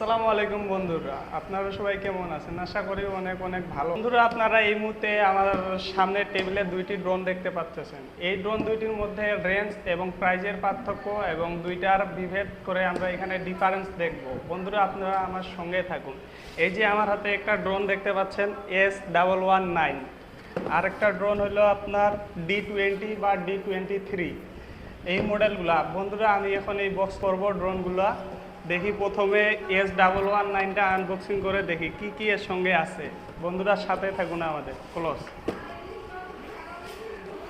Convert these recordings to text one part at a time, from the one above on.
আসসালামু আলাইকুম বন্ধুরা, আপনারা সবাই কেমন আছেন? আশা করি অনেক অনেক ভালো। বন্ধুরা, আপনারা এই মুহূর্তে আমার সামনে টেবিলে দুইটি ড্রোন দেখতে পাচ্ছেন। এই ড্রোন দুইটির মধ্যে রেঞ্জ এবং প্রাইজের পার্থক্য এবং দুইটার বিভেদ করে আমরা এখানে ডিফারেন্স দেখব। বন্ধুরা, আপনারা আমার সঙ্গে থাকুন। এই যে আমার হাতে একটা ড্রোন দেখতে পাচ্ছেন, S119। আর একটা ড্রোন হলো আপনার D20 বা D23। এই মডেলগুলা বন্ধুরা, আমি এখন এই বক্স করব ড্রোনগুলা। দেখি প্রথমে S119টা আনবক্সিং করে দেখি কি কি এর সঙ্গে আছে। বন্ধুরা, সাথে থাকুন আমাদের ক্লোজ।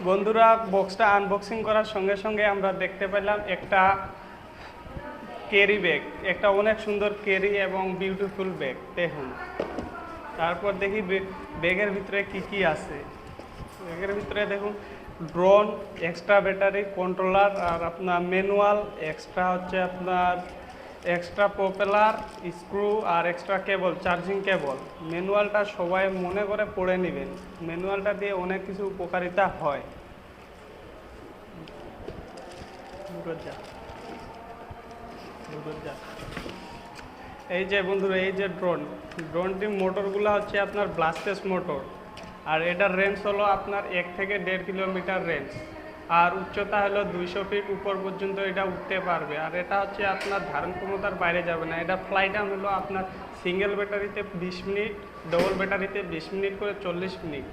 বন্ধুরা, বক্সটা আনবক্সিং করার সঙ্গে সঙ্গে আমরা দেখতে পেলাম একটা ক্যারি ব্যাগ, একটা অনেক সুন্দর ক্যারি এবং বিউটিফুল ব্যাগ দেখুন। তারপর দেখি ব্যাগের ভিতরে কি কি আছে। ব্যাগের ভিতরে দেখুন ড্রোন, এক্সট্রা ব্যাটারি, কন্ট্রোলার, আর আপনার ম্যানুয়াল, এক্সট্রা হচ্ছে আপনার এক্সট্রা প্রপেলার, স্ক্রু আর এক্সট্রা কেবল, চার্জিং কেবল। ম্যানুয়ালটা সবাই মনে করে পড়ে নেবেন, ম্যানুয়ালটা দিয়ে অনেক কিছু উপকারিতা হয়। এই যে বন্ধুরা, এই যে ড্রোনটির মোটরগুলো হচ্ছে আপনার ব্লাস্টেস মোটর। আর এটার রেঞ্জ হলো আপনার 1 থেকে 1.5 কিলোমিটার রেঞ্জ। আর উচ্চতা হলো 200 ফিট উপর পর্যন্ত এটা উঠতে পারবে। আর এটা হচ্ছে আপনার ধারণ ক্ষমতার বাইরে যাবে না। এটা ফ্লাই টাইম হলো আপনার সিঙ্গেল ব্যাটারিতে 20 মিনিট, ডবল ব্যাটারিতে 20 মিনিট করে 40 মিনিট।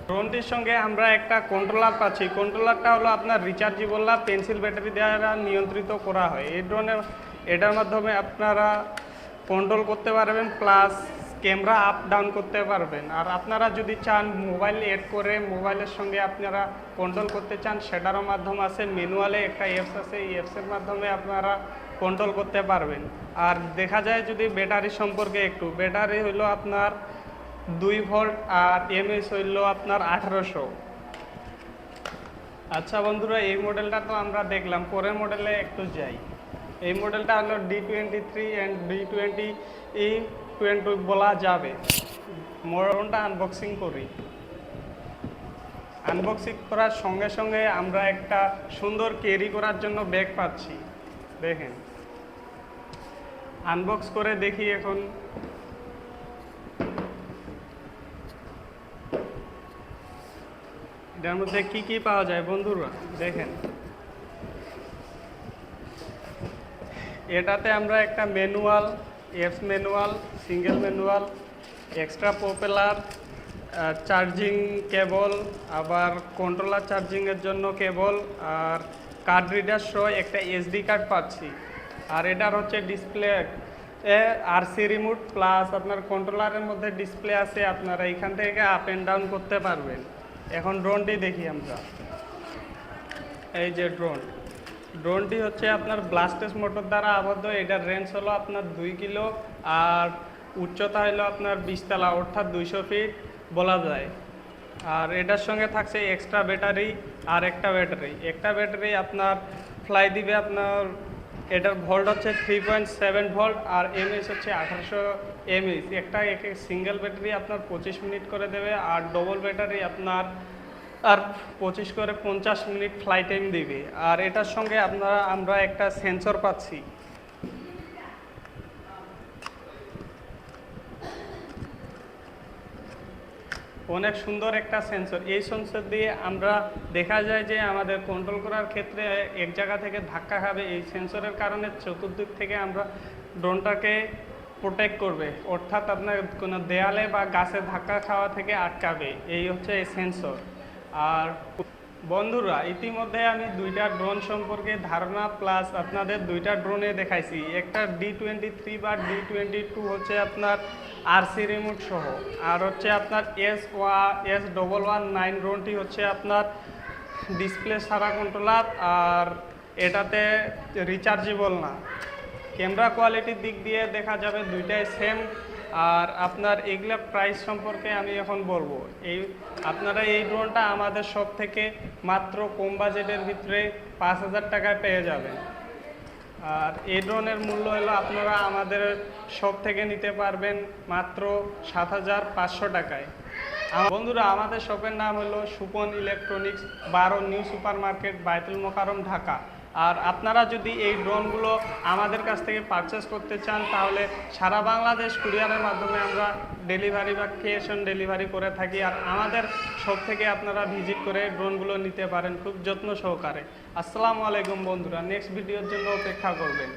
ড্রোনটির সঙ্গে আমরা একটা কন্ট্রোলার পাচ্ছি। কন্ট্রোলারটা হলো আপনার রিচার্জেবল না, পেন্সিল ব্যাটারি দ্বারা নিয়ন্ত্রিত করা হয়। এটার মাধ্যমে আপনারা কন্ট্রোল করতে পারবেন, প্লাস ক্যামেরা আপ ডাউন করতে পারবেন। আর আপনারা যদি চান মোবাইল এড করে মোবাইলের সঙ্গে আপনারা কন্ট্রোল করতে চান, সেটারও মাধ্যম আছে। ম্যানুয়ালে একটা অ্যাপস আছে, এই অ্যাপসের মাধ্যমে আপনারা কন্ট্রোল করতে পারবেন। আর দেখা যায় যদি ব্যাটারি সম্পর্কে একটু, ব্যাটারি হলো আপনার 2 ভোল্ট আর এমএস হইল আপনার 1800। আচ্ছা বন্ধুরা, এই মডেলটা তো আমরা দেখলাম, পরের মডেলে একটু যাই। এই মডেলটা হলো D23 অ্যান্ড D20 বলা যাবে। মডেলটা আনবক্সিং করি। আনবক্সিং করার সঙ্গে সঙ্গে আমরা একটা সুন্দর ক্যারি করার জন্য ব্যাগ পাচ্ছি। দেখেন, আনবক্স করে দেখি এখন। এটার মধ্যে কি কি পাওয়া যায় বন্ধুরা দেখেন। এটাতে আমরা একটা manual, apps manual, single manual, extra propeller, charging cable, আবার কন্ট্রোলার চার্জিংয়ের জন্য কেবল, আর কার্ড রিডার সহ একটা এসডি কার্ড পাচ্ছি। আর এটার হচ্ছে ডিসপ্লে আরসি রিমোট, প্লাস আপনার কন্ট্রোলারের মধ্যে ডিসপ্লে আছে, আপনারা এখান থেকে আপ অ্যান্ড ডাউন করতে পারবেন। এখন ড্রোনটি দেখি আমরা। এই যে ড্রোনটি হচ্ছে আপনার ব্লাস্টেস মোটর দ্বারা আবদ্ধ। এটার রেঞ্জ হলো আপনার 2 কিলো আর উচ্চতা হলো আপনার 20 তলা, অর্থাৎ 200 ফিট বলা যায়। আর এটার সঙ্গে থাকছে এক্সট্রা ব্যাটারি আর একটা ব্যাটারি আপনার ফ্লাই দিবে আপনার। এটার ভোল্ট হচ্ছে 3.7 ভোল্ট আর এমএস হচ্ছে 1800 এমএস। একটা সিঙ্গেল ব্যাটারি আপনার 25 মিনিট করে দেবে, আর ডবল ব্যাটারি আপনার আর 25 করে 50 মিনিট ফ্লাই টাইম দিবে। আর এটার সঙ্গে আমরা একটা সেন্সর পাচ্ছি। অনেক সুন্দর একটা সেন্সর। এই সেন্সর দিয়ে আমরা দেখা যায় যে আমাদের কন্ট্রোল করার ক্ষেত্রে এক জায়গা থেকে ধাক্কা খাবে, এই সেন্সরের কারণে চতুর্দিক থেকে আমরা ড্রোনটাকে প্রোটেক্ট করবে, অর্থাৎ আপনার কোনো দেয়ালে বা গাছে ধাক্কা খাওয়া থেকে আটকাবে। এই হচ্ছে এই সেন্সর। আর বন্ধুরা, ইতিমধ্যে আমি 2টা ড্রোন সম্পর্কে ধারণা প্লাস আপনাদের 2টা ড্রোনে দেখাইছি। একটা D23 বা D22 হচ্ছে আপনার আরসি রিমোট সহ, আর হচ্ছে আপনার S119 ড্রোনটি হচ্ছে আপনার ডিসপ্লে ছাড়া কন্ট্রোলার, আর এটাতে রিচার্জেবল না। ক্যামেরা কোয়ালিটির দিক দিয়ে দেখা যাবে দুইটাই সেম। আর আপনার এগুলা প্রাইস সম্পর্কে আমি এখন বলবো। আপনারা এই ড্রোনটা আমাদের সব থেকে মাত্র কম বাজেটের ভিতরে 5000 টাকায় পেয়ে যাবেন। আর এই ড্রোনের মূল্য হলো আপনারা আমাদের সব থেকে নিতে পারবেন মাত্র 7500 টাকায়। বন্ধুরা, আমাদের শপের নাম হলো Supon electronics, 12 new super market, Baitul Mukarram, Dhaka. আর আপনারা যদি এই ড্রোনগুলো আমাদের কাছ থেকে পারচেস করতে চান তাহলে সারা বাংলাদেশ কুরিয়ারের মাধ্যমে আমরা ডেলিভারি বা ক্যাশ অন ডেলিভারি করে থাকি। আর আমাদের শপ থেকে আপনারা ভিজিট করে ড্রোনগুলো নিতে পারেন খুব যত্ন সহকারে। আসসালামু আলাইকুম বন্ধুরা, নেক্সট ভিডিওর জন্য অপেক্ষা করবেন।